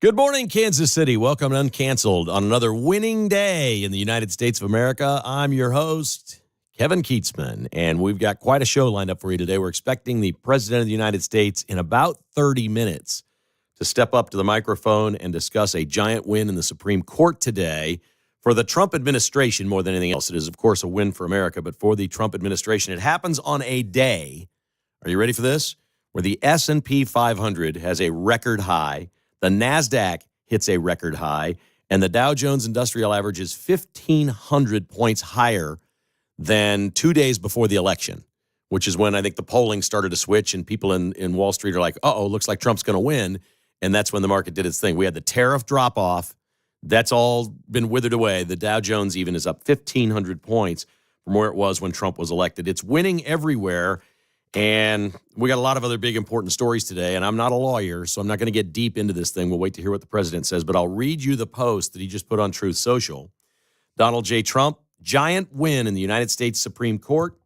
Good morning, Kansas City. Welcome to Uncanceled on another winning day in the United States of America. I'm your host, Kevin Kietzman, and we've got quite a show lined up for you today. We're expecting the President of the United States in about 30 minutes to step up to the microphone and discuss a giant win in the Supreme Court today for the Trump administration more than anything else. It is, of course, a win for America, but for the Trump administration, it happens on a day, are you ready for this, where the S&P 500 has a record high, the NASDAQ hits a record high, and the Dow Jones Industrial Average is 1,500 points higher than 2 days before the election, which is when I think the polling started to switch and people in Wall Street are like, uh-oh, looks like Trump's going to win, and that's when the market did its thing. We had the tariff drop-off. That's all been withered away. The Dow Jones even is up 1,500 points from where it was when Trump was elected. It's winning everywhere. And we got a lot of other big important stories today, and I'm not a lawyer, so I'm not going to get deep into this thing. We'll wait to hear what the president says, but I'll read you the post that he just put on Truth Social. Donald J. Trump, giant win in the United States Supreme Court.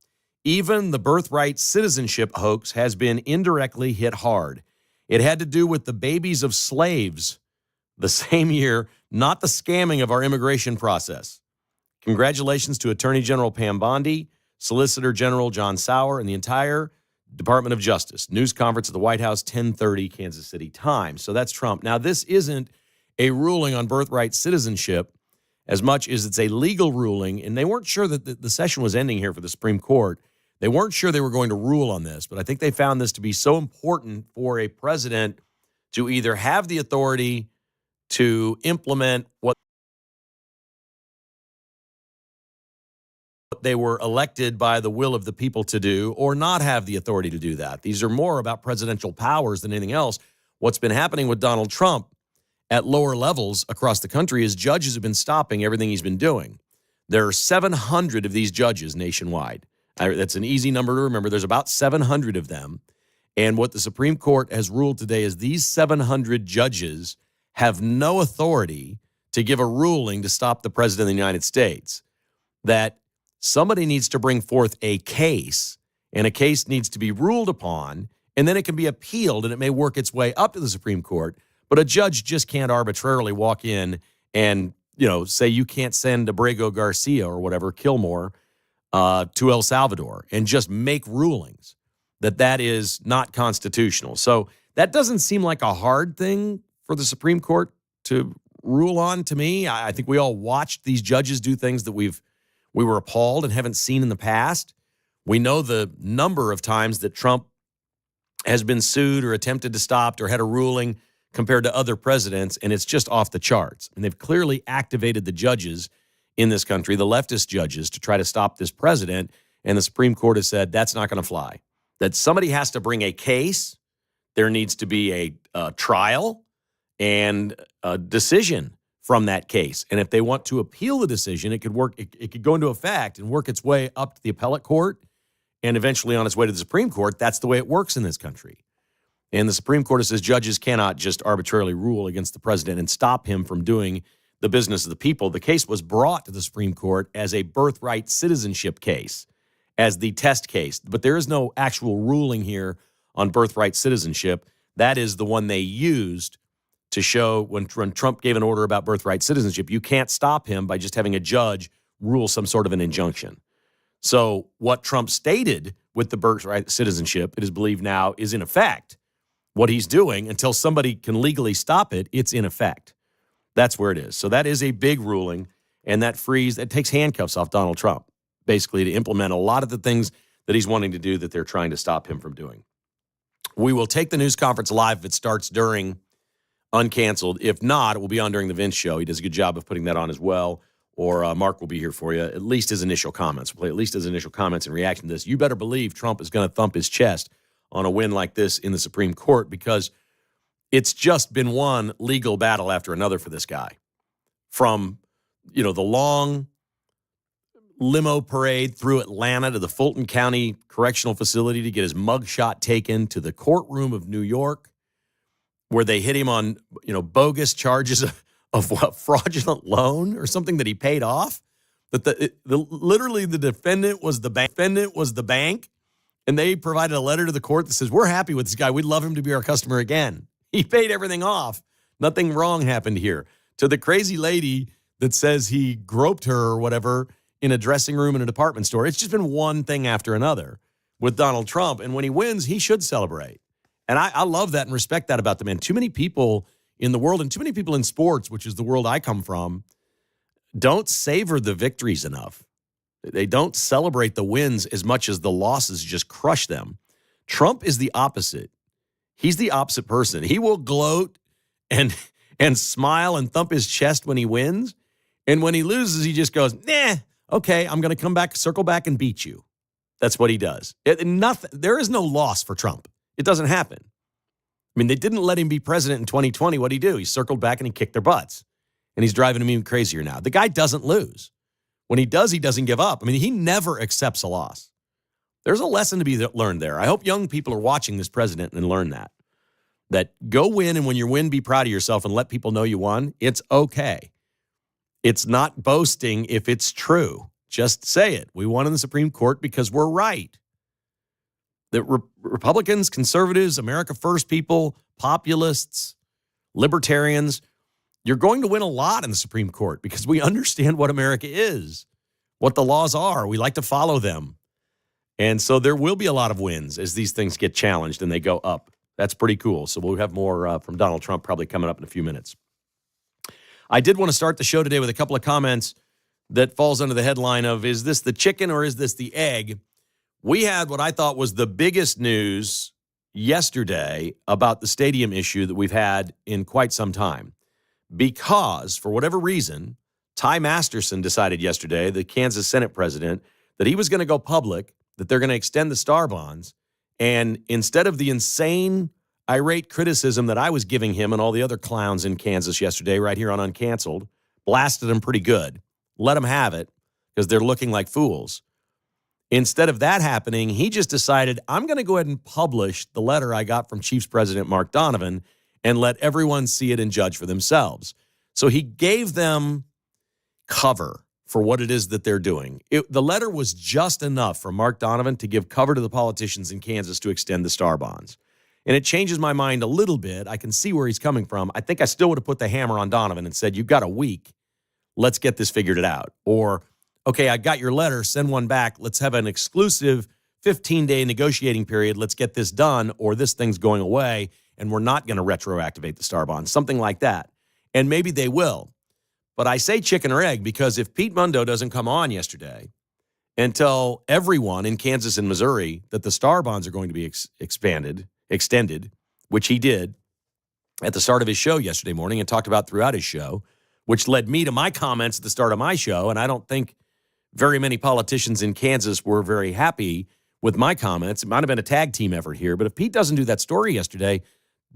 Even the birthright citizenship hoax has been indirectly hit hard. It had to do with the babies of slaves the same year, not the scamming of our immigration process. Congratulations to Attorney General Pam Bondi, Solicitor General John Sauer, and the entire Department of Justice. News conference at the White House, 10:30 Kansas City time. So that's Trump. Now, this isn't a ruling on birthright citizenship as much as it's a legal ruling, and they weren't sure that the session was ending here for the Supreme Court. They weren't sure they were going to rule on this, but I think they found this to be so important for a president to either have the authority to implement what they were elected by the will of the people to do, or not have the authority to do that. These are more about presidential powers than anything else. What's been happening with Donald Trump at lower levels across the country is judges have been stopping everything he's been doing. There are 700 of these judges nationwide. That's an easy number to remember. There's about 700 of them. And what the Supreme Court has ruled today is these 700 judges have no authority to give a ruling to stop the president of the United States. That somebody needs to bring forth a case, and a case needs to be ruled upon, and then it can be appealed, and it may work its way up to the Supreme Court. But a judge just can't arbitrarily walk in and, say you can't send Abrego Garcia or whatever, Kilmore, to El Salvador and just make rulings that is not constitutional. So that doesn't seem like a hard thing for the Supreme Court to rule on to me. I think we all watched these judges do things that we were appalled and haven't seen in the past. We know the number of times that Trump has been sued or attempted to stop or had a ruling compared to other presidents, and it's just off the charts. And they've clearly activated the judges in this country, the leftist judges, to try to stop this president, and the Supreme Court has said that's not going to fly. That somebody has to bring a case, there needs to be a trial, and a decision from that case. And if they want to appeal the decision, it could go into effect and work its way up to the appellate court and eventually on its way to the Supreme Court. That's the way it works in this country. And the Supreme Court says judges cannot just arbitrarily rule against the president and stop him from doing the business of the people. The case was brought to the Supreme Court as a birthright citizenship case, as the test case. But there is no actual ruling here on birthright citizenship. That is the one they used to show when Trump gave an order about birthright citizenship. You can't stop him by just having a judge rule some sort of an injunction. So what Trump stated with the birthright citizenship, it is believed now, is in effect. What he's doing, until somebody can legally stop it, it's in effect. That's where it is. So that is a big ruling, and that takes handcuffs off Donald Trump, basically, to implement a lot of the things that he's wanting to do that they're trying to stop him from doing. We will take the news conference live if it starts during Uncanceled. If not, it will be on during the Vince show. He does a good job of putting that on as well. Or Mark will be here for you, at least his initial comments. We'll play at least his initial comments in reaction to this. You better believe Trump is going to thump his chest on a win like this in the Supreme Court, because it's just been one legal battle after another for this guy. From, the long limo parade through Atlanta to the Fulton County Correctional Facility to get his mugshot taken, to the courtroom of New York, where they hit him on, bogus charges of what, fraudulent loan or something that he paid off. That literally the defendant was the bank, and they provided a letter to the court that says, we're happy with this guy. We'd love him to be our customer again. He paid everything off Nothing wrong happened here. To the crazy lady that says he groped her or whatever in a dressing room in a department store, it's just been one thing after another with Donald Trump. And when he wins, he should celebrate. And I love that and respect that about the man. Too many people in the world and too many people in sports, which is the world I come from, don't savor the victories enough. They don't celebrate the wins as much as the losses just crush them. Trump is the opposite. He's the opposite person. He will gloat and smile and thump his chest when he wins. And when he loses, he just goes, nah, okay, I'm going to come back, circle back and beat you. That's what he does. There is no loss for Trump. It doesn't happen. I mean, they didn't let him be president in 2020. What'd he do? He circled back and he kicked their butts. And he's driving them even crazier now. The guy doesn't lose. When he does, he doesn't give up. I mean, he never accepts a loss. There's a lesson to be learned there. I hope young people are watching this president and learn that. That go win, and when you win, be proud of yourself and let people know you won. It's okay. It's not boasting if it's true. Just say it. We won in the Supreme Court because we're right. The Republicans, conservatives, America First people, populists, libertarians, you're going to win a lot in the Supreme Court because we understand what America is, what the laws are. We like to follow them. And so there will be a lot of wins as these things get challenged and they go up. That's pretty cool. So we'll have more from Donald Trump probably coming up in a few minutes. I did want to start the show today with a couple of comments that falls under the headline of, is this the chicken or is this the egg? We had what I thought was the biggest news yesterday about the stadium issue that we've had in quite some time. Because, for whatever reason, Ty Masterson decided yesterday, the Kansas Senate president, that he was going to go public, that they're going to extend the star bonds. And instead of the insane, irate criticism that I was giving him and all the other clowns in Kansas yesterday, right here on Uncanceled, blasted them pretty good, let them have it because they're looking like fools. Instead of that happening, he just decided, I'm going to go ahead and publish the letter I got from Chiefs President Mark Donovan and let everyone see it and judge for themselves. So he gave them cover for what it is that they're doing. The letter was just enough for Mark Donovan to give cover to the politicians in Kansas to extend the star bonds. And it changes my mind a little bit. I can see where he's coming from. I think I still would have put the hammer on Donovan and said, you've got a week. Let's get this figured out. Or, okay, I got your letter. Send one back. Let's have an exclusive 15-day negotiating period. Let's get this done, or this thing's going away, and we're not going to retroactivate the star bonds, something like that. And maybe they will. But I say chicken or egg because if Pete Mundo doesn't come on yesterday and tell everyone in Kansas and Missouri that the star bonds are going to be extended, which he did at the start of his show yesterday morning and talked about throughout his show, which led me to my comments at the start of my show. And I don't think very many politicians in Kansas were very happy with my comments. It might have been a tag team effort here, but if Pete doesn't do that story yesterday,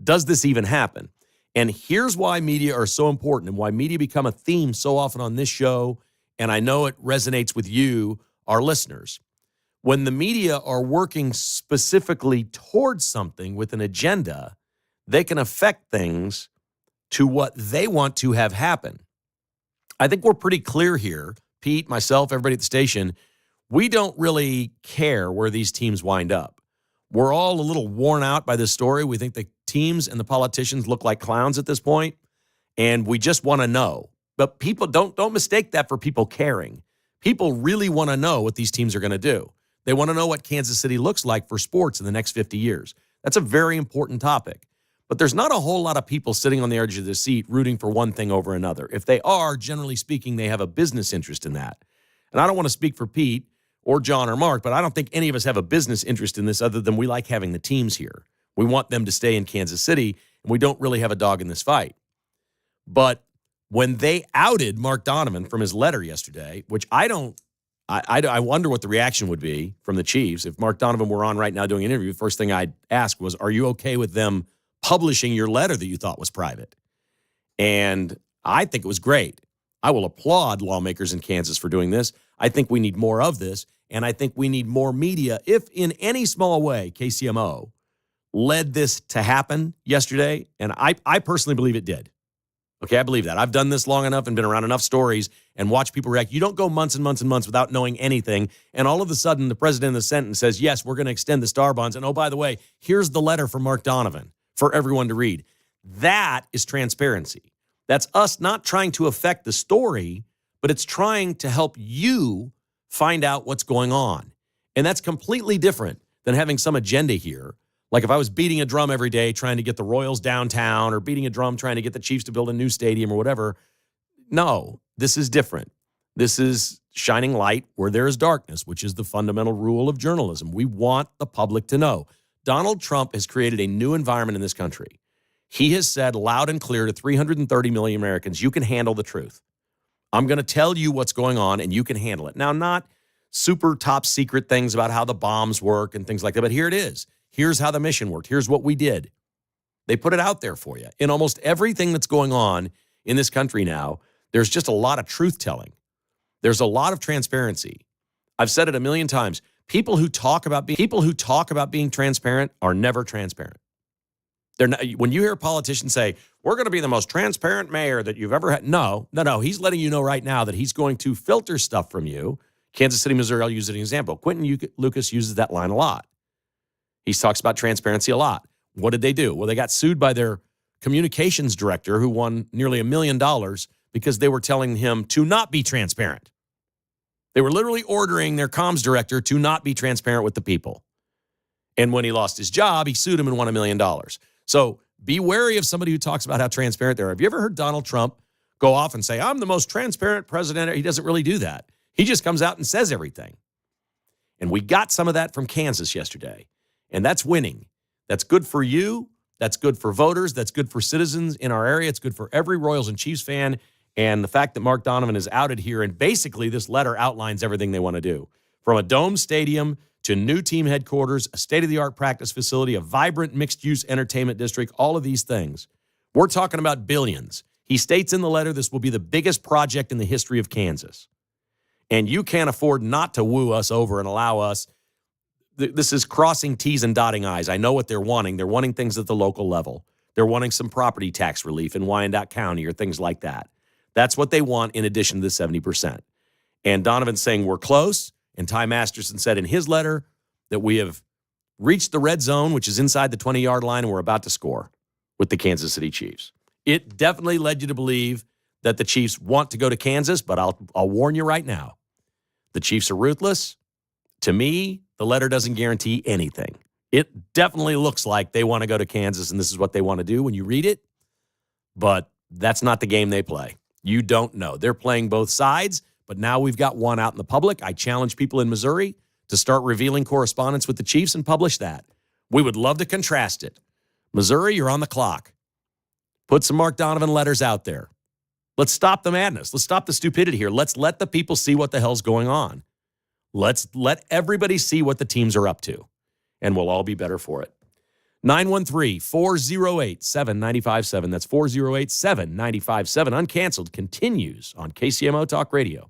does this even happen? And here's why media are so important and why media become a theme so often on this show, and I know it resonates with you, our listeners. When the media are working specifically towards something with an agenda, they can affect things to what they want to have happen. I think we're pretty clear here, Pete, myself, everybody at the station, we don't really care where these teams wind up. We're all a little worn out by this story. We think the teams and the politicians look like clowns at this point, and we just want to know. But people don't mistake that for people caring. People really want to know what these teams are going to do. They want to know what Kansas City looks like for sports in the next 50 years. That's a very important topic. But there's not a whole lot of people sitting on the edge of the seat rooting for one thing over another. If they are, generally speaking, they have a business interest in that. And I don't want to speak for Pete or John or Mark, but I don't think any of us have a business interest in this other than we like having the teams here. We want them to stay in Kansas City, and we don't really have a dog in this fight. But when they outed Mark Donovan from his letter yesterday, which I wonder what the reaction would be from the Chiefs. If Mark Donovan were on right now doing an interview, the first thing I'd ask was, are you okay with them publishing your letter that you thought was private? And I think it was great. I will applaud lawmakers in Kansas for doing this. I think we need more of this, and I think we need more media. If in any small way KCMO led this to happen yesterday, and I personally believe it did. Okay, I believe that. I've done this long enough and been around enough stories and watched people react. You don't go months and months and months without knowing anything, and all of a sudden the president of the Senate says, yes, we're going to extend the star bonds, and oh, by the way, here's the letter from Mark Donovan for everyone to read. That is transparency. That's us not trying to affect the story, but it's trying to help you find out what's going on. And that's completely different than having some agenda here. Like if I was beating a drum every day trying to get the Royals downtown or beating a drum trying to get the Chiefs to build a new stadium or whatever. No, this is different. This is shining light where there is darkness, which is the fundamental rule of journalism. We want the public to know. Donald Trump has created a new environment in this country. He has said loud and clear to 330 million Americans, you can handle the truth. I'm going to tell you what's going on and you can handle it. Now, not super top secret things about how the bombs work and things like that, but here it is. Here's how the mission worked. Here's what we did. They put it out there for you. In almost everything that's going on in this country now, there's just a lot of truth-telling. There's a lot of transparency. I've said it a million times. People who talk about being transparent are never transparent. They're not, when you hear a politician say, we're going to be the most transparent mayor that you've ever had. No. He's letting you know right now that he's going to filter stuff from you. Kansas City, Missouri, I'll use it as an example. Quentin Lucas uses that line a lot. He talks about transparency a lot. What did they do? Well, they got sued by their communications director who won nearly $1 million because they were telling him to not be transparent. They were literally ordering their comms director to not be transparent with the people. And when he lost his job, he sued him and won $1 million. So be wary of somebody who talks about how transparent they are. Have you ever heard Donald Trump go off and say, I'm the most transparent president? He doesn't really do that. He just comes out and says everything. And we got some of that from Kansas yesterday. And that's winning. That's good for you. That's good for voters. That's good for citizens in our area. It's good for every Royals and Chiefs fan. And the fact that Mark Donovan is outed here, and basically this letter outlines everything they want to do. From a dome stadium to new team headquarters, a state-of-the-art practice facility, a vibrant mixed-use entertainment district, all of these things. We're talking about billions. He states in the letter this will be the biggest project in the history of Kansas. And you can't afford not to woo us over and allow us. This is crossing T's and dotting I's. I know what they're wanting. They're wanting things at the local level. They're wanting some property tax relief in Wyandotte County or things like that. That's what they want in addition to the 70%. And Donovan's saying we're close. And Ty Masterson said in his letter that we have reached the red zone, which is inside the 20-yard line, and we're about to score with the Kansas City Chiefs. It definitely led you to believe that the Chiefs want to go to Kansas, but I'll warn you right now. The Chiefs are ruthless. To me, the letter doesn't guarantee anything. It definitely looks like they want to go to Kansas, and this is what they want to do when you read it. But that's not the game they play. You don't know. They're playing both sides, but now we've got one out in the public. I challenge people in Missouri to start revealing correspondence with the Chiefs and publish that. We would love to contrast it. Missouri, you're on the clock. Put some Mark Donovan letters out there. Let's stop the madness. Let's stop the stupidity here. Let's let the people see what the hell's going on. Let's let everybody see what the teams are up to, and we'll all be better for it. 913-408-7957. That's 408-7957. Uncanceled continues on KCMO Talk Radio.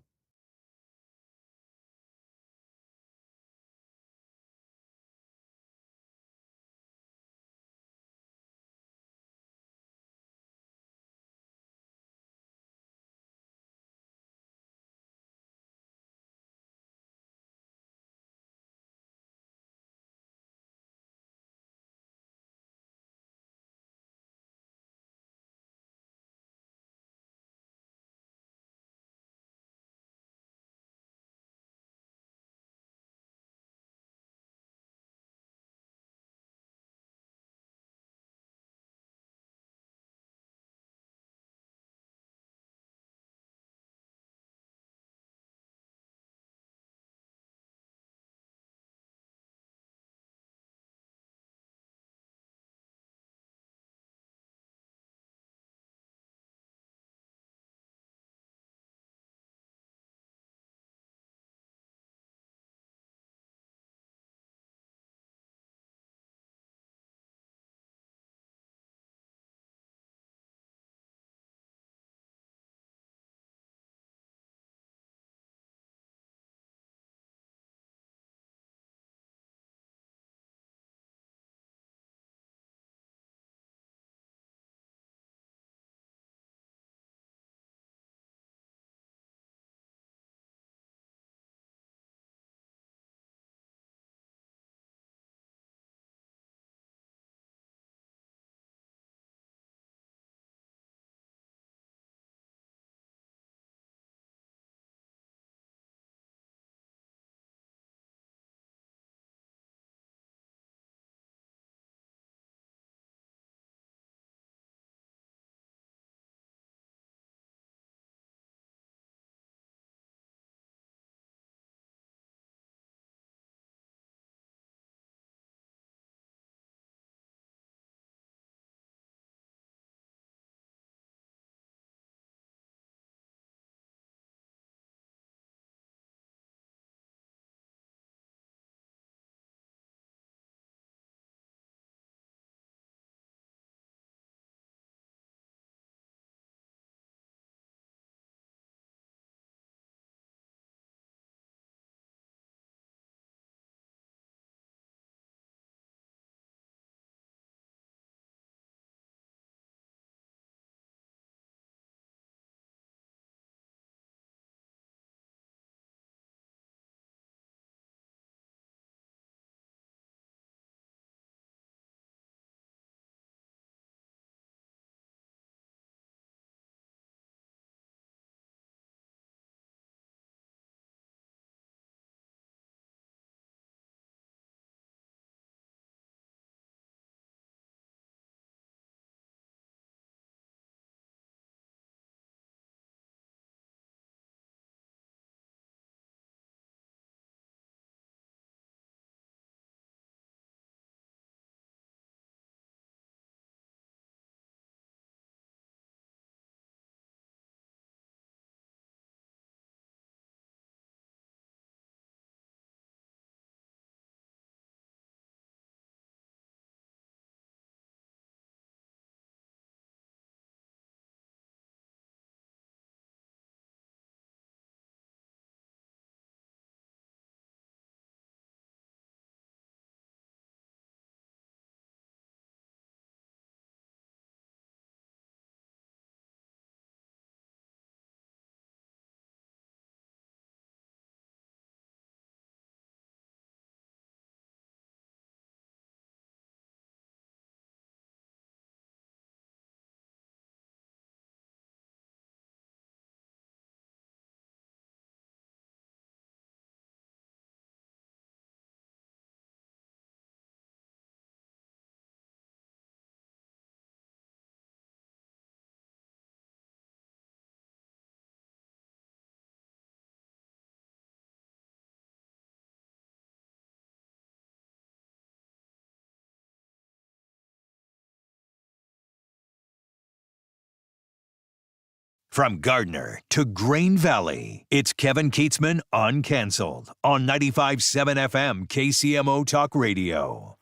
From Gardner to Grain Valley, it's Kevin Kietzman Uncanceled on 95.7 FM KCMO Talk Radio.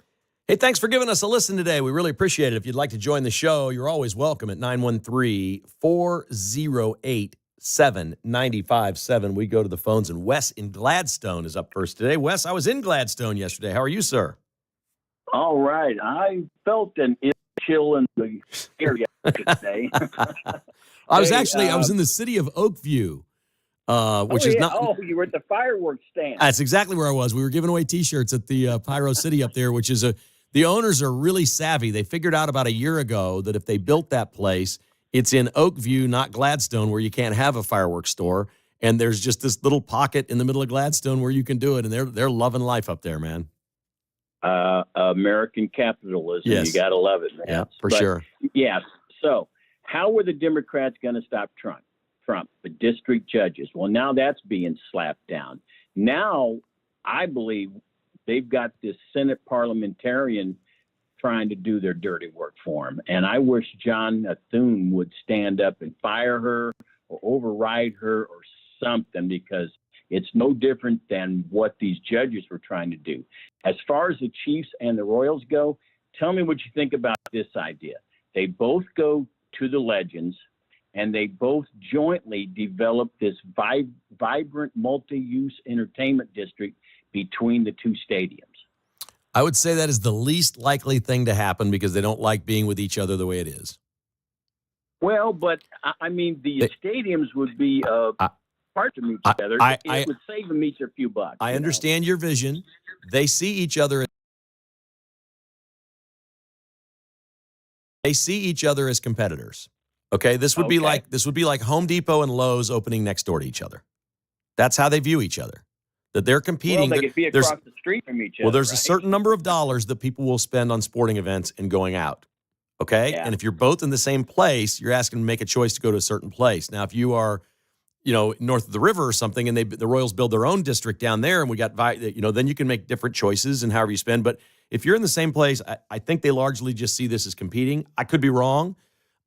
Hey, thanks for giving us a listen today. We really appreciate it. If you'd like to join the show, you're always welcome at 913-408-7957. We go to the phones, and Wes in Gladstone is up first today. Wes, I was in Gladstone yesterday. How are you, sir? All right. I felt an chill in the area today. I was in the city of Oakview, which is not. Oh, you were at the fireworks stand. That's exactly where I was. We were giving away T-shirts at the Pyro City up there, which is the owners are really savvy. They figured out about a year ago that if they built that place, it's in Oakview, not Gladstone, where you can't have a fireworks store. And there's just this little pocket in the middle of Gladstone where you can do it. And they're loving life up there, man. American capitalism. Yes. You got to love it, man. Yeah, for sure. Yes. So how were the Democrats going to stop Trump? The district judges. Well, now that's being slapped down. Now I believe they've got this Senate parliamentarian trying to do their dirty work for them. And I wish John Thune would stand up and fire her or override her or something, because it's no different than what these judges were trying to do. As far as the Chiefs and the Royals go, tell me what you think about this idea. They both go to the Legends, and they both jointly develop this vibrant multi-use entertainment district between the two stadiums. I would say that is the least likely thing to happen because they don't like being with each other the way it is. Well, but I mean, the stadiums would be apart from each other. It would save them each a few bucks. I understand your vision. They see each other. They see each other as competitors. Okay, this would be like Home Depot and Lowe's opening next door to each other. That's how they view each other. That they're competing. Well, they could be across the street from each other. Well, there's a certain number of dollars that people will spend on sporting events and going out. Okay, and if you're both in the same place, you're asking them to make a choice to go to a certain place. Now, if you are, north of the river or something, and the Royals build their own district down there, and we got, then you can make different choices and however you spend. But if you're in the same place, I think they largely just see this as competing. I could be wrong.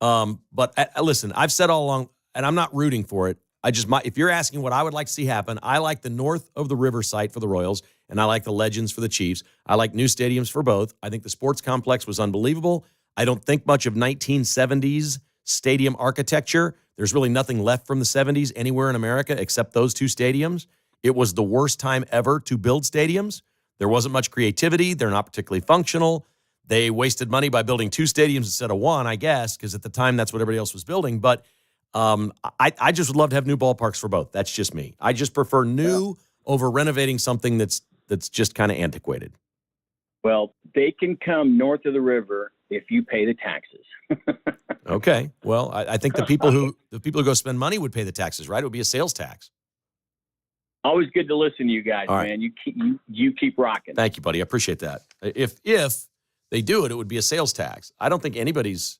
But listen, I've said all along, and I'm not rooting for it. If you're asking what I would like to see happen, I like the north of the river site for the Royals, and I like the Legends for the Chiefs. I like new stadiums for both. I think the sports complex was unbelievable. I don't think much of 1970s stadium architecture. There's really nothing left from the 70s anywhere in America except those two stadiums. It was the worst time ever to build stadiums. There wasn't much creativity. They're not particularly functional. They wasted money by building two stadiums instead of one, I guess, because at the time that's what everybody else was building. But I just would love to have new ballparks for both. That's just me. I just prefer new over renovating something that's just kind of antiquated. Well, they can come north of the river if you pay the taxes. Okay. Well, I think the people who go spend money would pay the taxes, right? It would be a sales tax. Always good to listen to you guys, All man. right. You keep rocking. Thank you, buddy. I appreciate that. If they do it, it would be a sales tax. I don't think anybody's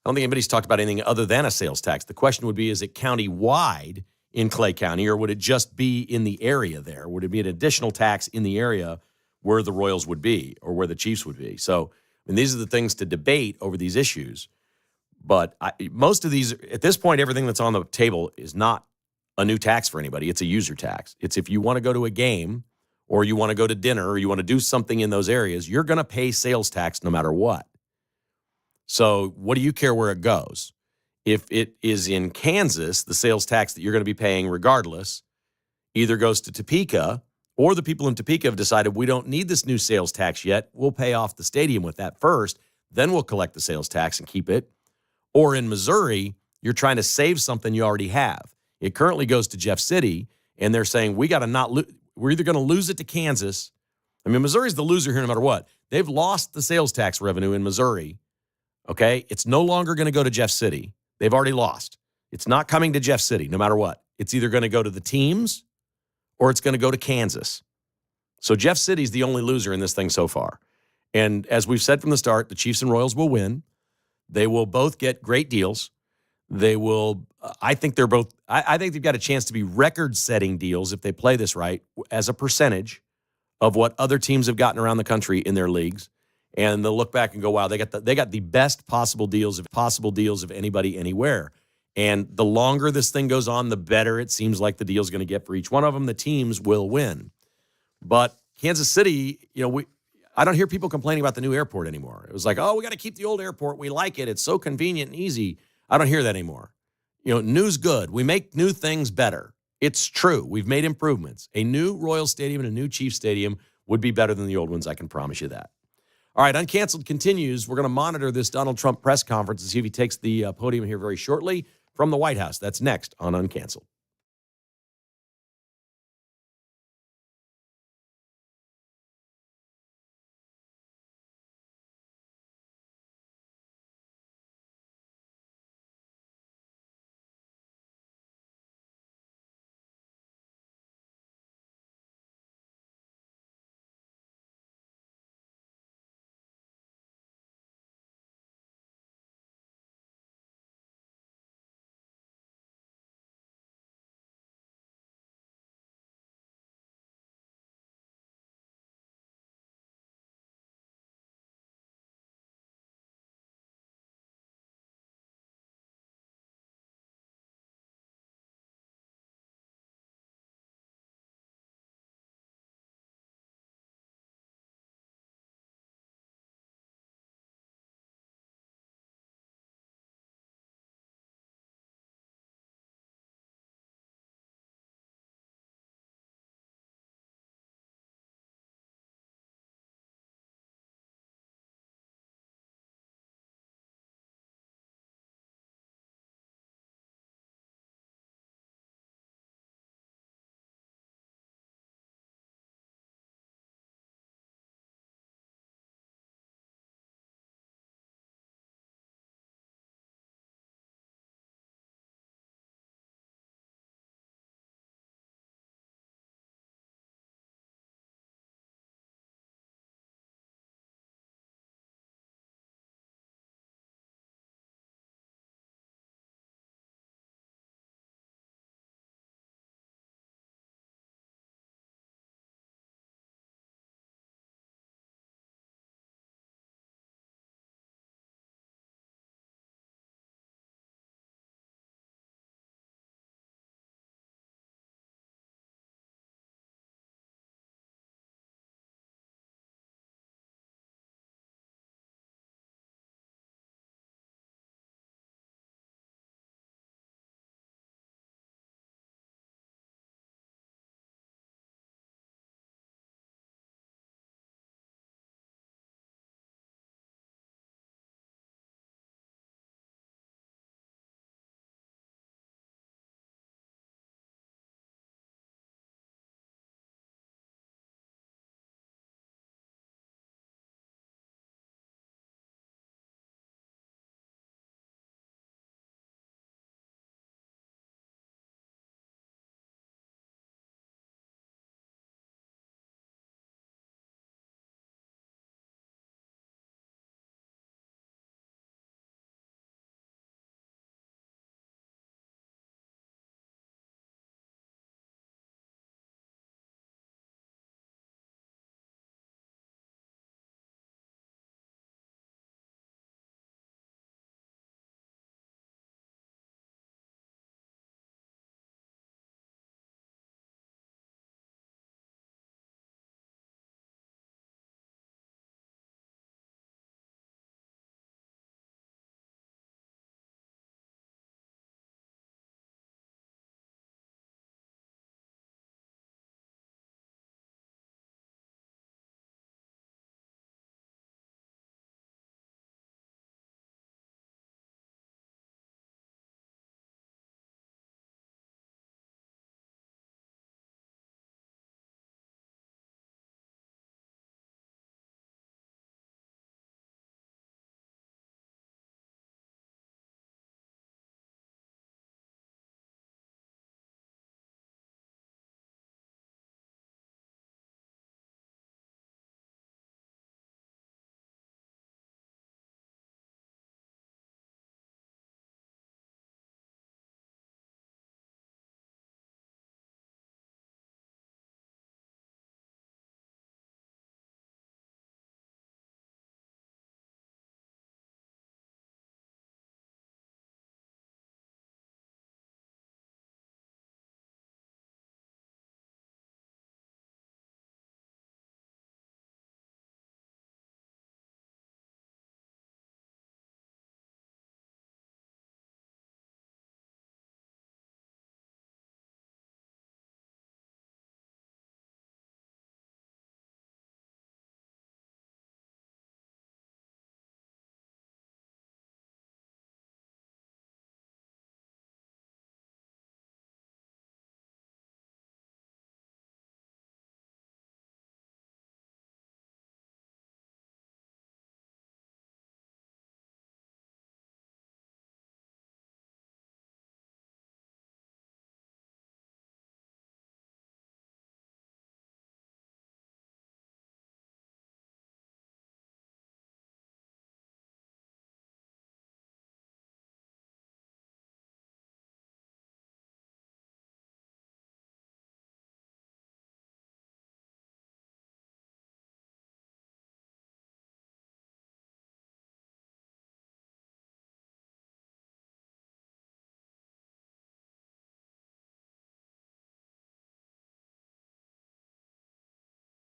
talked about anything other than a sales tax. The question would be, is it county-wide in Clay County, or would it just be in the area there? Would it be an additional tax in the area where the Royals would be or where the Chiefs would be? So, these are the things to debate over these issues. But most of these, at this point, everything that's on the table is not a new tax for anybody. It's a user tax. It's if you want to go to a game or you want to go to dinner or you want to do something in those areas, you're going to pay sales tax no matter what. So what do you care where it goes? If it is in Kansas, the sales tax that you're going to be paying regardless either goes to Topeka, or the people in Topeka have decided we don't need this new sales tax yet. We'll pay off the stadium with that first, then we'll collect the sales tax and keep it. Or in Missouri, you're trying to save something you already have. It currently goes to Jeff City, and they're saying we're either going to lose it to Kansas. Missouri's the loser here no matter what. They've lost the sales tax revenue in Missouri. Okay, it's no longer going to go to Jeff City. They've already lost. It's not coming to Jeff City no matter what. It's either going to go to the teams or it's going to go to Kansas. So Jeff City's the only loser in this thing so far. And as we've said from the start, the Chiefs and Royals will win. They will both get great deals. They will, I think they've got a chance to be record-setting deals if they play this right as a percentage of what other teams have gotten around the country in their leagues. And they'll look back and go, wow, they got the best possible deals of anybody anywhere. And the longer this thing goes on, the better it seems like the deal's going to get for each one of them. The teams will win. But Kansas City, I don't hear people complaining about the new airport anymore. It was like, oh, we got to keep the old airport. We like it. It's so convenient and easy. I don't hear that anymore. New's good. We make new things better. It's true. We've made improvements. A new Royal Stadium and a new Chiefs Stadium would be better than the old ones. I can promise you that. All right, Uncanceled continues. We're going to monitor this Donald Trump press conference and see if he takes the podium here very shortly from the White House. That's next on Uncanceled.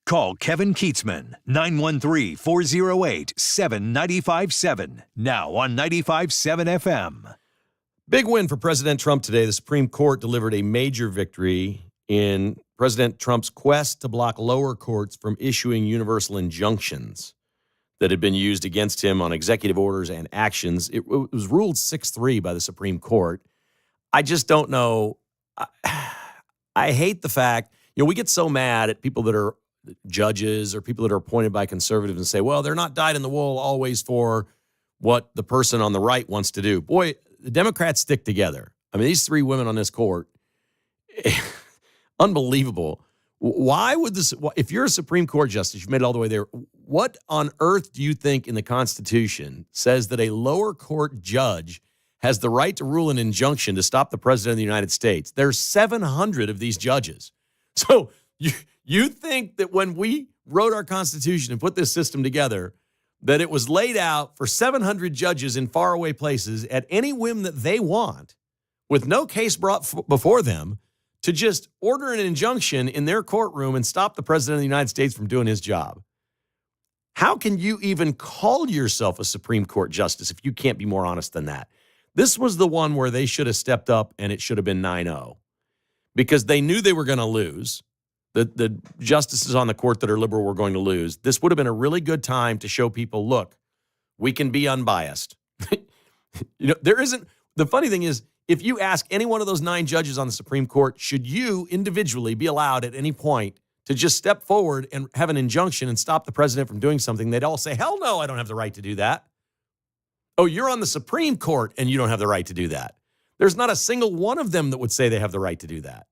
Call Kevin Kietzman, 913-408-7957. Now on 95.7 FM. Big win for President Trump today. The Supreme Court delivered a major victory in President Trump's quest to block lower courts from issuing universal injunctions that had been used against him on executive orders and actions. It was ruled 6-3 by the Supreme Court. I just don't know. I hate the fact, we get so mad at people that are judges or people that are appointed by conservatives and say, well, they're not dyed in the wool always for what the person on the right wants to do. Boy, the Democrats stick together. I mean, these three women on this court, unbelievable. Why would this, if you're a Supreme Court justice, you've made it all the way there, what on earth do you think in the Constitution says that a lower court judge has the right to rule an injunction to stop the president of the United States? There's 700 of these judges. So you think that when we wrote our Constitution and put this system together, that it was laid out for 700 judges in faraway places at any whim that they want, with no case brought before them, to just order an injunction in their courtroom and stop the president of the United States from doing his job? How can you even call yourself a Supreme Court justice if you can't be more honest than that? This was the one where they should have stepped up and it should have been 9-0 because they knew they were going to lose. The justices on the court that are liberal were going to lose. This would have been a really good time to show people, look, we can be unbiased. There isn't. The funny thing is, if you ask any one of those 9 judges on the Supreme Court, should you individually be allowed at any point to just step forward and have an injunction and stop the president from doing something, they'd all say, hell no, I don't have the right to do that. Oh, you're on the Supreme Court and you don't have the right to do that. There's not a single one of them that would say they have the right to do that.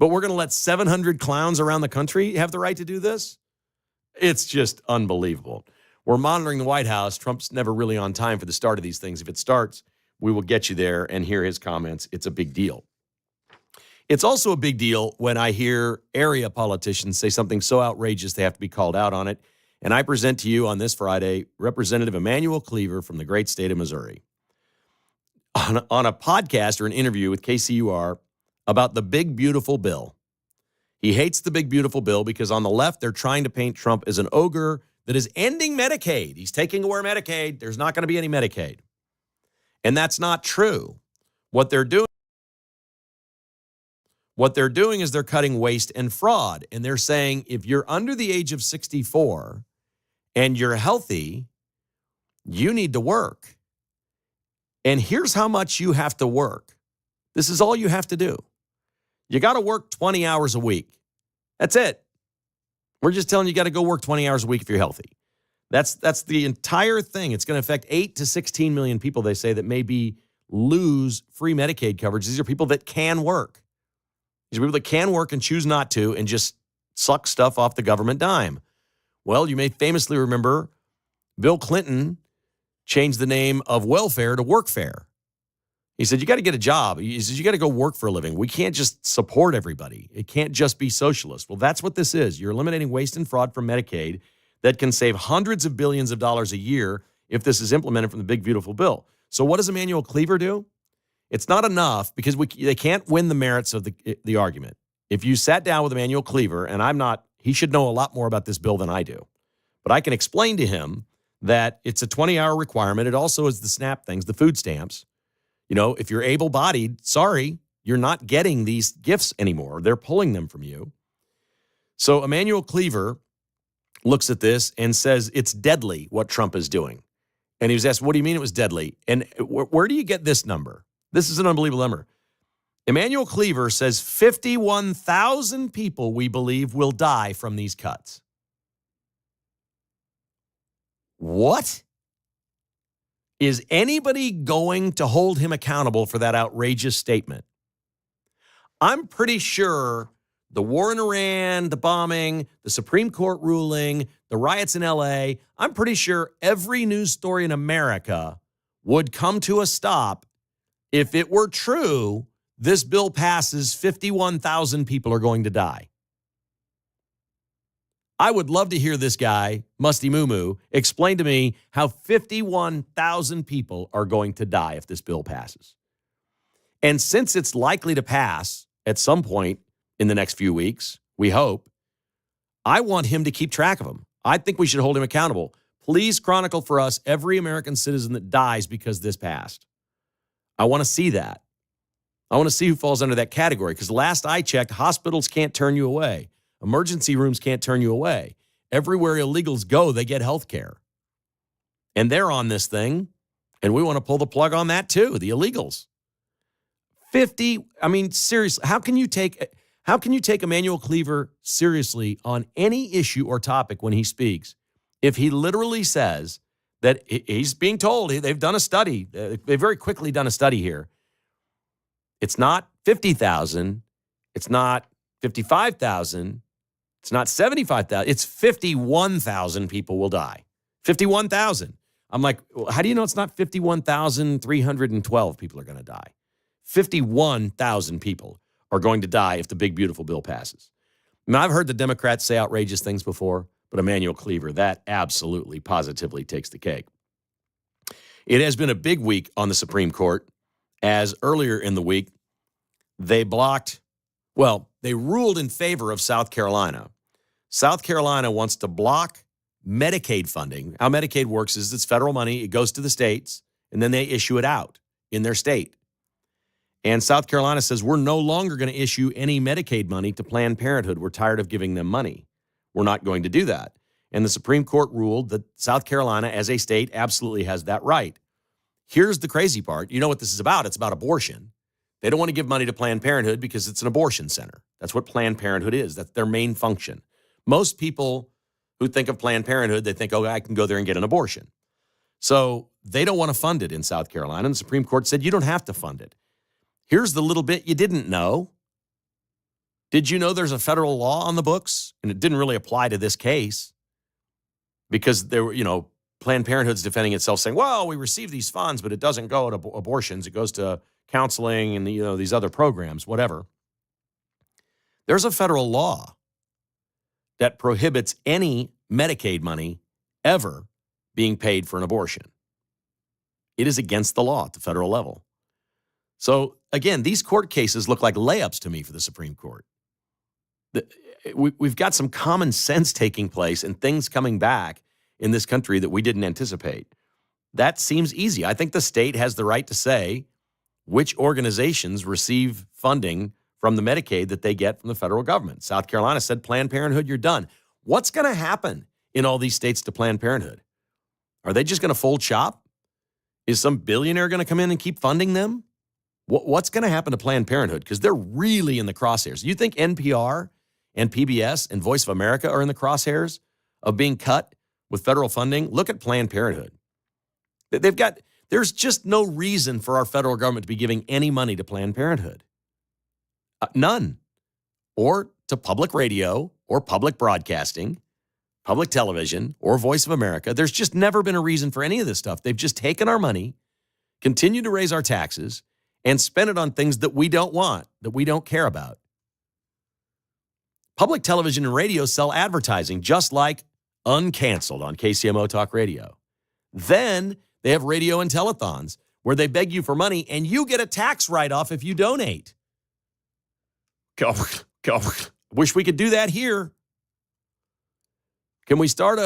But we're going to let 700 clowns around the country have the right to do this? It's just unbelievable. We're monitoring the White House. Trump's never really on time for the start of these things. If it starts, we will get you there and hear his comments. It's a big deal. It's also a big deal when I hear area politicians say something so outrageous they have to be called out on it. And I present to you on this Friday Representative Emmanuel Cleaver from the great state of Missouri on a podcast or an interview with KCUR about the big, beautiful bill. He hates the big, beautiful bill because on the left, they're trying to paint Trump as an ogre that is ending Medicaid. He's taking away Medicaid. There's not going to be any Medicaid. And that's not true. What they're doing is they're cutting waste and fraud. And they're saying if you're under the age of 64 and you're healthy, you need to work. And here's how much you have to work. This is all you have to do. You got to work 20 hours a week. That's it. We're just telling you got to go work 20 hours a week if you're healthy. That's the entire thing. It's going to affect 8 to 16 million people, they say, that maybe lose free Medicaid coverage. These are people that can work. These are people that can work and choose not to and just suck stuff off the government dime. Well, you may famously remember Bill Clinton changed the name of welfare to workfare. He said, you got to get a job. He says, you got to go work for a living. We can't just support everybody. It can't just be socialist. Well, that's what this is. You're eliminating waste and fraud from Medicaid that can save hundreds of billions of dollars a year if this is implemented from the big, beautiful bill. So what does Emmanuel Cleaver do? It's not enough because they can't win the merits of the argument. If you sat down with Emmanuel Cleaver, and he should know a lot more about this bill than I do, but I can explain to him that it's a 20-hour requirement. It also is the SNAP things, the food stamps. If you're able-bodied, sorry, you're not getting these gifts anymore. They're pulling them from you. So Emmanuel Cleaver looks at this and says it's deadly what Trump is doing. And he was asked, what do you mean it was deadly? And where do you get this number? This is an unbelievable number. Emmanuel Cleaver says 51,000 people, we believe, will die from these cuts. What? Is anybody going to hold him accountable for that outrageous statement? I'm pretty sure the war in Iran, the bombing, the Supreme Court ruling, the riots in L.A., I'm pretty sure every news story in America would come to a stop if it were true this bill passes, 51,000 people are going to die. I would love to hear this guy, Musty Moo Moo, explain to me how 51,000 people are going to die if this bill passes. And since it's likely to pass at some point in the next few weeks, we hope, I want him to keep track of them. I think we should hold him accountable. Please chronicle for us every American citizen that dies because this passed. I want to see that. I want to see who falls under that category, because last I checked, hospitals can't turn you away. Emergency rooms can't turn you away. Everywhere illegals go, they get health care. And they're on this thing, and we want to pull the plug on that too, the illegals. 50, I mean, seriously, how can you take Emmanuel Cleaver seriously on any issue or topic when he speaks if he literally says that he's being told, they've done a study, they've very quickly done a study here. It's not 50,000, it's not 55,000, it's not 75,000, it's 51,000 people will die. 51,000. I'm like, how do you know it's not 51,312 people are going to die? 51,000 people are going to die if the big, beautiful bill passes. Now, I've heard the Democrats say outrageous things before, but Emmanuel Cleaver, that absolutely, positively takes the cake. It has been a big week on the Supreme Court, as earlier in the week, they ruled in favor of South Carolina. South Carolina wants to block Medicaid funding. How Medicaid works is it's federal money. It goes to the states, and then they issue it out in their state. And South Carolina says, we're no longer going to issue any Medicaid money to Planned Parenthood. We're tired of giving them money. We're not going to do that. And the Supreme Court ruled that South Carolina, as a state, absolutely has that right. Here's the crazy part. You know what this is about? It's about abortion. They don't want to give money to Planned Parenthood because it's an abortion center. That's what Planned Parenthood is. That's their main function. Most people who think of Planned Parenthood, they think, oh, I can go there and get an abortion. So they don't want to fund it in South Carolina. And the Supreme Court said, you don't have to fund it. Here's the little bit you didn't know. Did you know there's a federal law on the books? And it didn't really apply to this case because there were, Planned Parenthood's defending itself saying, well, we receive these funds, but it doesn't go to abortions. It goes to counseling and, these other programs, whatever. There's a federal law that prohibits any Medicaid money ever being paid for an abortion. It is against the law at the federal level. So, again, these court cases look like layups to me for the Supreme Court. We've got some common sense taking place and things coming back in this country that we didn't anticipate. That seems easy. I think the state has the right to say which organizations receive funding from the Medicaid that they get from the federal government. South Carolina said, Planned Parenthood, you're done. What's going to happen in all these states to Planned Parenthood? Are they just going to fold shop? Is some billionaire going to come in and keep funding them? What's going to happen to Planned Parenthood? Because they're really in the crosshairs. You think NPR and PBS and Voice of America are in the crosshairs of being cut with federal funding? Look at Planned Parenthood. There's just no reason for our federal government to be giving any money to Planned Parenthood. None. Or to public radio or public broadcasting, public television or Voice of America. There's just never been a reason for any of this stuff. They've just taken our money, continued to raise our taxes, and spend it on things that we don't want, that we don't care about. Public television and radio sell advertising, just like Uncanceled on KCMO Talk Radio. Then they have radio and telethons where they beg you for money and you get a tax write-off if you donate. Wish we could do that here. Can we start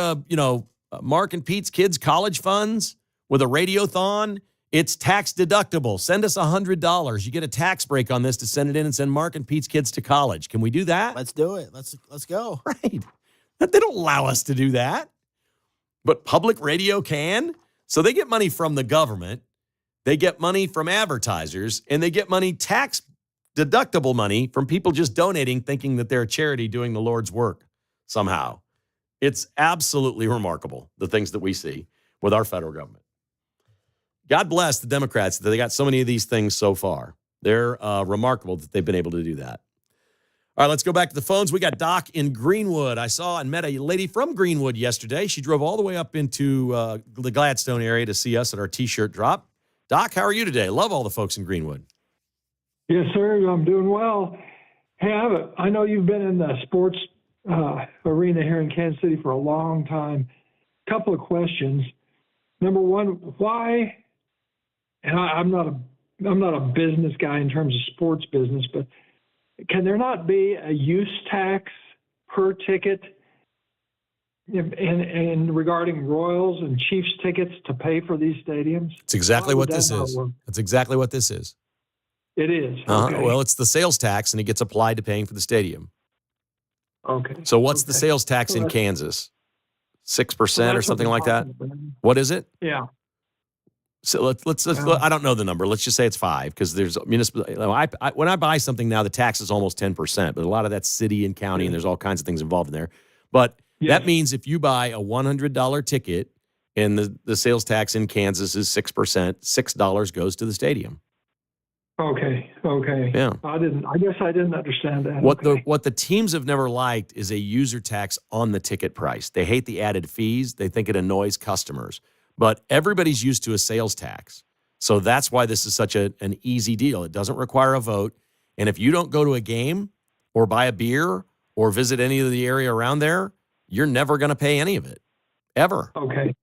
Mark and Pete's Kids College Funds with a radiothon? It's tax deductible. Send us $100. You get a tax break on this to send it in and send Mark and Pete's kids to college. Can we do that? Let's do it. Let's go. Right. They don't allow us to do that. But public radio can. So they get money from the government. They get money from advertisers. And they get money, tax deductible money, from people just donating, thinking that they're a charity doing the Lord's work somehow. It's absolutely remarkable, the things that we see with our federal government. God bless the Democrats that they got so many of these things so far. They're remarkable that they've been able to do that. All right, let's go back to the phones. We got Doc in Greenwood. I saw and met a lady from Greenwood yesterday. She drove all the way up into the Gladstone area to see us at our T-shirt drop. Doc, how are you today? Love all the folks in Greenwood. Yes, sir. I'm doing well. Hey, I know you've been in the sports arena here in Kansas City for a long time. Couple of questions. Number one, why? And I'm not a business guy in terms of sports business, but can there not be a use tax per ticket And regarding Royals and Chiefs tickets to pay for these stadiums? It's exactly How what would this that not is. work? That's exactly what this is. It is. Okay. Well, it's the sales tax, and it gets applied to paying for the stadium. Okay. So what's the Okay. sales tax So in that's- Kansas? so 6% or that's what something we're like that? talking about. What is it? Yeah. So let's Yeah. I don't know the number. Let's just say it's 5 because there's municipal. When I buy something now, the tax is almost 10%, but a lot of that's city and county, and there's all kinds of things involved in there. But that Yes. means if you buy a $100 ticket and the sales tax in Kansas is 6%, $6 goes to the stadium. Okay. Okay. Yeah. I guess I didn't understand that. What the teams have never liked is a user tax on the ticket price. They hate the added fees. They think it annoys customers. But everybody's used to a sales tax. So that's why this is such an easy deal. It doesn't require a vote. And if you don't go to a game or buy a beer or visit any of the area around there, you're never going to pay any of it, ever. Okay.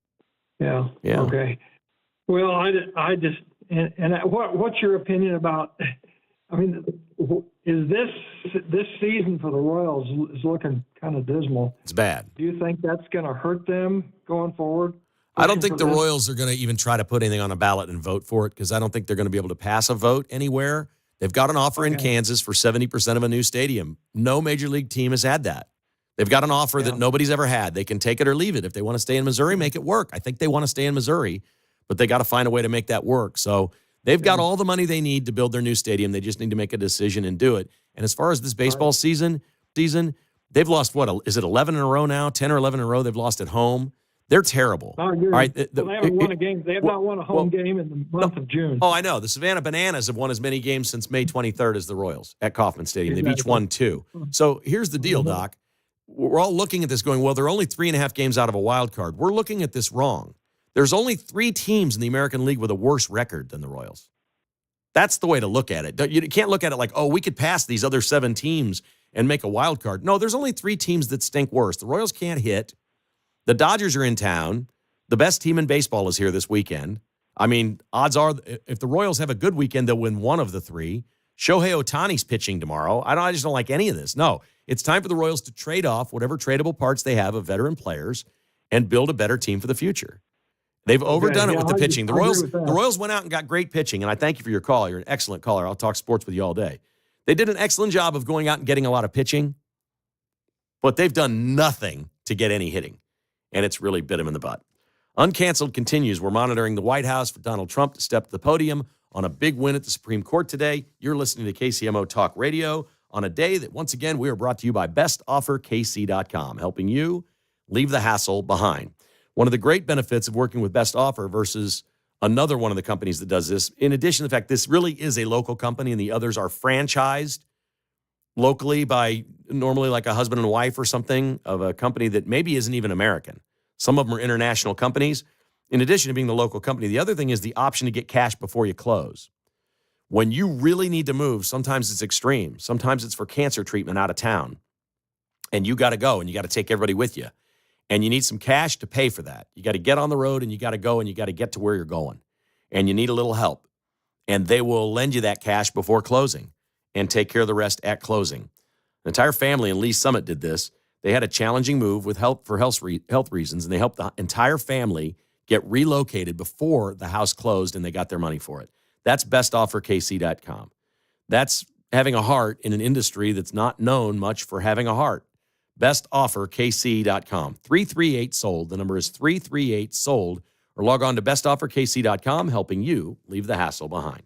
Yeah. Yeah. Okay. Well, I just what's your opinion about? I mean, is this season for the Royals is looking kind of dismal? It's bad. Do you think that's going to hurt them going forward? I don't think Pushing the for this? Royals are going to even try to put anything on a ballot and vote for it because I don't think they're going to be able to pass a vote anywhere. They've got an offer in Okay. Kansas for 70% of a new stadium. No major league team has had that. They've got an offer that nobody's ever had. They can take it or leave it. If they want to stay in Missouri, make it work. I think they want to stay in Missouri, but they got to find a way to make that work. So they've got all the money they need to build their new stadium. They just need to make a decision and do it. And as far as this baseball season, they've lost, is it 11 in a row now? 10 or 11 in a row they've lost at home. They're terrible. Oh, All right, they haven't won a game. They have not won a home game in the month of June. Oh, I know. The Savannah Bananas have won as many games since May 23rd as the Royals at Kauffman Stadium. They've each won 2. So here's the deal, Doc. We're all looking at this going, well, they're only 3.5 games out of a wild card. We're looking at this wrong. There's only 3 teams in the American League with a worse record than the Royals. That's the way to look at it. You can't look at it like, oh, we could pass these other 7 teams and make a wild card. No, there's only 3 teams that stink worse. The Royals can't hit. The Dodgers are in town. The best team in baseball is here this weekend. I mean, odds are if the Royals have a good weekend, they'll win one of the 3. Shohei Ohtani's pitching tomorrow. I just don't like any of this. No, it's time for the Royals to trade off whatever tradable parts they have of veteran players and build a better team for the future. They've overdone it with the pitching. The Royals went out and got great pitching, and I thank you for your call. You're an excellent caller. I'll talk sports with you all day. They did an excellent job of going out and getting a lot of pitching, but they've done nothing to get any hitting, and it's really bit them in the butt. Uncanceled continues. We're monitoring the White House for Donald Trump to step to the podium on a big win at the Supreme Court today. You're listening to KCMO Talk Radio on a day that, once again, we are brought to you by bestofferkc.com, helping you leave the hassle behind. One of the great benefits of working with Best Offer versus another one of the companies that does this, in addition to the fact this really is a local company and the others are franchised locally by normally like a husband and wife or something of a company that maybe isn't even American. Some of them are international companies. In addition to being the local company, the other thing is the option to get cash before you close. When you really need to move, sometimes it's extreme. Sometimes it's for cancer treatment out of town. And you got to go and you got to take everybody with you. And you need some cash to pay for that. You got to get on the road and you got to go and you got to get to where you're going. And you need a little help. And they will lend you that cash before closing and take care of the rest at closing. The entire family in Lee Summit did this. They had a challenging move with help for health reasons, and they helped the entire family get relocated before the house closed and they got their money for it. That's bestofferkc.com. That's having a heart in an industry that's not known much for having a heart. Bestofferkc.com. 338-SOLD. The number is 338-SOLD. Or log on to bestofferkc.com, helping you leave the hassle behind.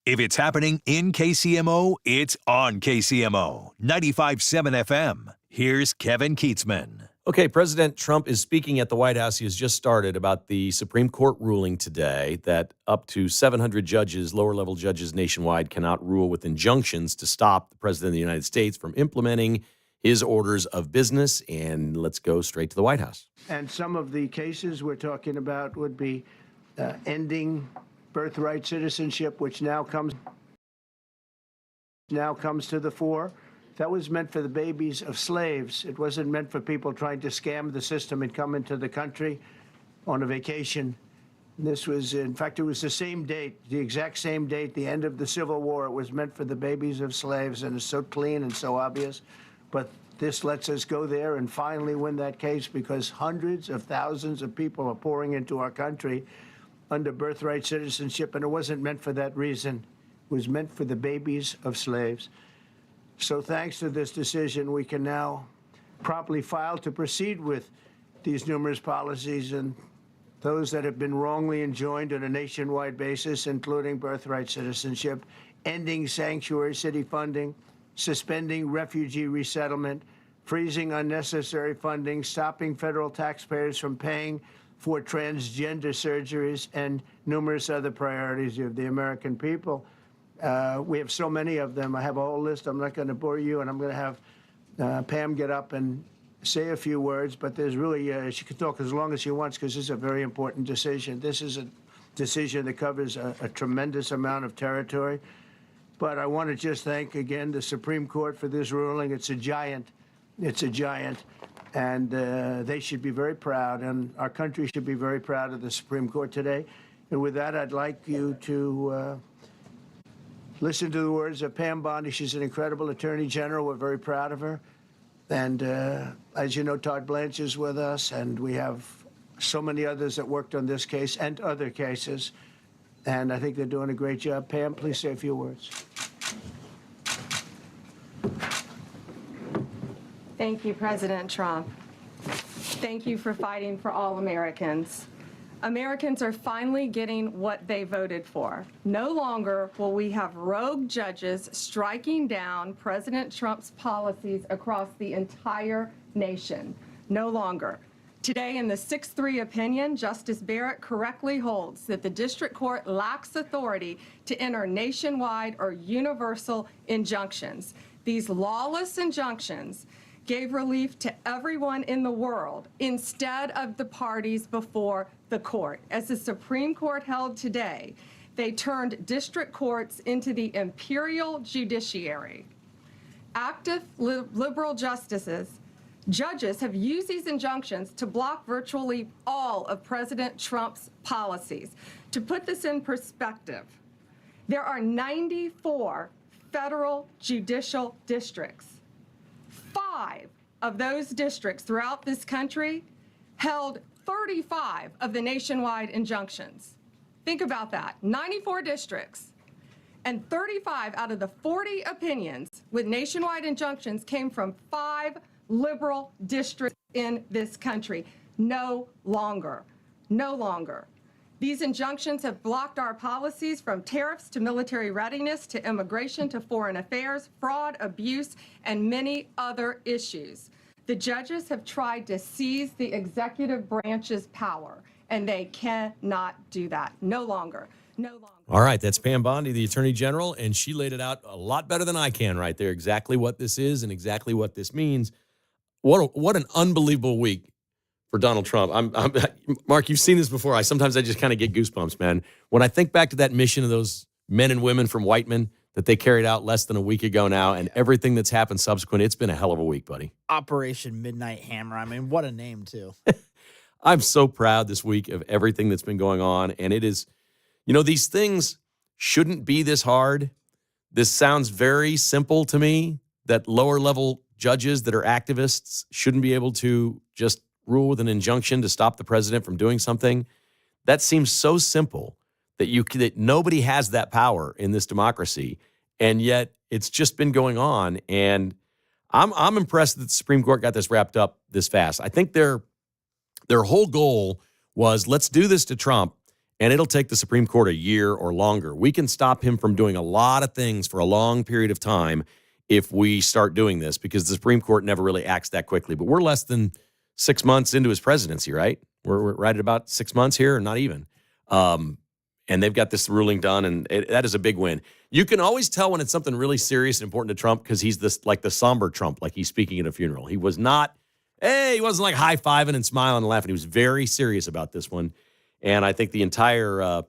If it's happening in KCMO, it's on KCMO 95.7 FM. Here's Kevin Kietzman. Okay, President Trump is speaking at the White House. He has just started about the Supreme Court ruling today that up to 700 judges, lower-level judges nationwide, cannot rule with injunctions to stop the President of the United States from implementing his orders of business. And let's go straight to the White House. And some of the cases we're talking about would be ending birthright citizenship, which now comes to the fore. That was meant for the babies of slaves. It wasn't meant for people trying to scam the system and come into the country on a vacation. This was, in fact, it was the same date, the exact same date, the end of the Civil War. It was meant for the babies of slaves, and it's so clean and so obvious. But this lets us go there and finally win that case, because hundreds of thousands of people are pouring into our country under birthright citizenship, and it wasn't meant for that reason. It was meant for the babies of slaves. So thanks to this decision, we can now promptly file to proceed with these numerous policies and those that have been wrongly enjoined on a nationwide basis, including birthright citizenship, ending sanctuary city funding, suspending refugee resettlement, freezing unnecessary funding, stopping federal taxpayers from paying for transgender surgeries, and numerous other priorities of the American people. We have so many of them. I have a whole list. I'm not going to bore you, and I'm going to have Pam get up and say a few words, but there's really, she can talk as long as she wants, because this is a very important decision. This is a decision that covers a tremendous amount of territory. But I want to just thank again the Supreme Court for this ruling. It's a giant. It's a giant. And they should be very proud, and our country should be very proud of the Supreme Court today. And with that, I'd like you to listen to the words of Pam Bondi. She's an incredible Attorney General. We're very proud of her. And as you know, Todd Blanche is with us, and we have so many others that worked on this case and other cases. And I think they're doing a great job. Pam, please say a few words. Thank you, President Trump. Thank you for fighting for all Americans. Americans are finally getting what they voted for. No longer will we have rogue judges striking down President Trump's policies across the entire nation. No longer. Today, in the 6-3 opinion, Justice Barrett correctly holds that the district court lacks authority to enter nationwide or universal injunctions. These lawless injunctions gave relief to everyone in the world instead of the parties before the court. As the Supreme Court held today, they turned district courts into the imperial judiciary. Active liberal judges have used these injunctions to block virtually all of President Trump's policies. To put this in perspective, there are 94 federal judicial districts. 5 of those districts throughout this country held 35 of the nationwide injunctions. Think about that. 94 districts, and 35 out of the 40 opinions with nationwide injunctions came from 5 liberal districts in this country. No longer. No longer. These injunctions have blocked our policies, from tariffs to military readiness to immigration to foreign affairs, fraud, abuse, and many other issues. The judges have tried to seize the executive branch's power, and they cannot do that. No longer. No longer. All right, that's Pam Bondi, the Attorney General, and she laid it out a lot better than I can right there, exactly what this is and exactly what this means. What an unbelievable week for Donald Trump. Mark, you've seen this before. Sometimes I just kind of get goosebumps, man. When I think back to that mission of those men and women from Whiteman that they carried out less than a week ago now, and everything that's happened subsequent, it's been a hell of a week, buddy. Operation Midnight Hammer. I mean, what a name, too. I'm so proud this week of everything that's been going on, and it is, these things shouldn't be this hard. This sounds very simple to me, that lower-level judges that are activists shouldn't be able to just rule with an injunction to stop the president from doing something. That seems so simple that nobody has that power in this democracy, and yet it's just been going on. And I'm impressed that the Supreme Court got this wrapped up this fast. I think their whole goal was, let's do this to Trump, and it'll take the Supreme Court a year or longer. We can stop him from doing a lot of things for a long period of time if we start doing this, because the Supreme Court never really acts that quickly. But we're less than 6 months into his presidency, right? We're right at about 6 months here, or not even. And they've got this ruling done, and that is a big win. You can always tell when it's something really serious and important to Trump because he's like the somber Trump, like he's speaking at a funeral. He was not, he wasn't like high-fiving and smiling and laughing. He was very serious about this one. And I think the entire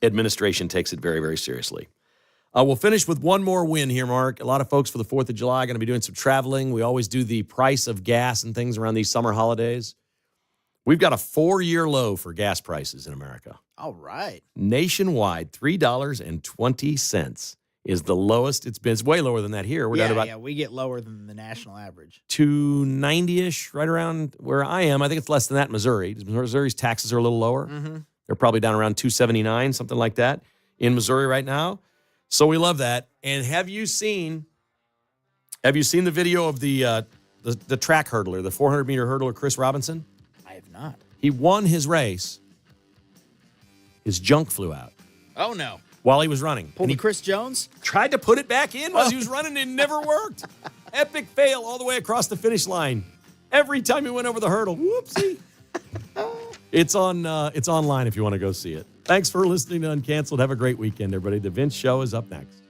administration takes it very, very seriously. We'll finish with one more win here, Mark. A lot of folks for the 4th of July are going to be doing some traveling. We always do the price of gas and things around these summer holidays. We've got a 4-year low for gas prices in America. All right. Nationwide, $3.20 is the lowest it's been. It's way lower than that here. We're down to about we get lower than the national average. $2.90-ish, right around where I am. I think it's less than that in Missouri. Missouri's taxes are a little lower. Mm-hmm. They're probably down around $2.79, something like that, in Missouri right now. So we love that. And have you seen the video of the track hurdler, the 400-meter hurdler, Chris Robinson? I have not. He won his race. His junk flew out Oh, no. while he was running. Pulled And he Chris Jones? tried to put it back in while he was running. It never worked. Epic fail all the way across the finish line. Every time he went over the hurdle. Whoopsie. It's online if you want to go see it. Thanks for listening to Uncanceled. Have a great weekend, everybody. The Vince Show is up next.